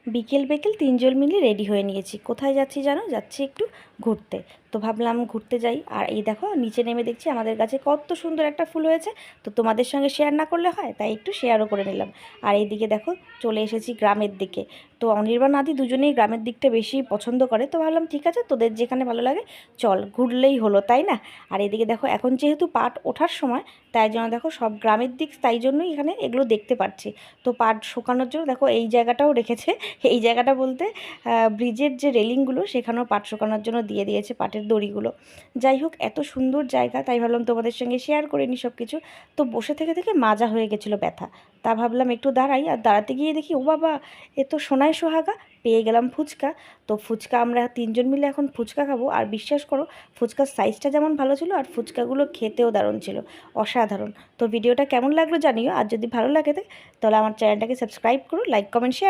বিকেল বিকেল তিনজন মিলে রেডি হয়ে নিয়েছি। কোথায় যাচ্ছি জানো? যাচ্ছি একটু ঘুরতে। তো ভাবলাম ঘুরতে যাই। আর এই দেখো নিচে নেমে দেখছি আমাদের গাছে কত সুন্দর একটা ফুল হয়েছে। তো তোমাদের সঙ্গে শেয়ার না করলে হয়, তাই একটু শেয়ারও করে নিলাম। আর এইদিকে দেখো চলে এসেছি গ্রামের দিকে। তো অনির্বাণ আদি দুজনেই গ্রামের দিকটা বেশি পছন্দ করে। তো ভাবলাম ঠিক আছে, তোদের যেখানে ভালো লাগে চল, ঘুরলেই হলো, তাই না? আর এদিকে দেখো এখন যেহেতু পাট ওঠার সময়, তাই জন্য দেখো সব গ্রামের দিক, তাই জন্যই এখানে এগুলো দেখতে পাচ্ছি। তো পাট শুকানোর জন্য দেখো এই জায়গাটাও রেখেছে। এই জায়গাটা বলতে ব্রিজের যে রেলিংগুলো সেখানেও পাট শুকানোর জন্য দিয়ে দিয়েছে পাটের দড়িগুলো। যাই হোক, এত সুন্দর জায়গা, তাই ভাবলাম তোমাদের সঙ্গে শেয়ার করে নিই সব কিছু। তো বসে থেকে থেকে মাজা হয়ে গেছিলো ব্যথা। তা ভাবলাম একটু দাঁড়াই, আর দাঁড়াতে গিয়ে দেখি ও বাবা, এ তো সোনায় সোহাগা, পেয়ে গেলাম ফুচকা। তো ফুচকা আমরা তিনজন মিলে এখন ফুচকা খাবো। আর বিশ্বাস করো, ফুচকার সাইজটা যেমন ভালো ছিল আর ফুচকাগুলো খেতেও দারুণ ছিল, অসাধারণ। তো ভিডিওটা কেমন লাগলো জানিও, আর যদি ভালো লাগে তাহলে আমার চ্যানেলটাকে সাবস্ক্রাইব করো, লাইক কমেন্ট শেয়ার।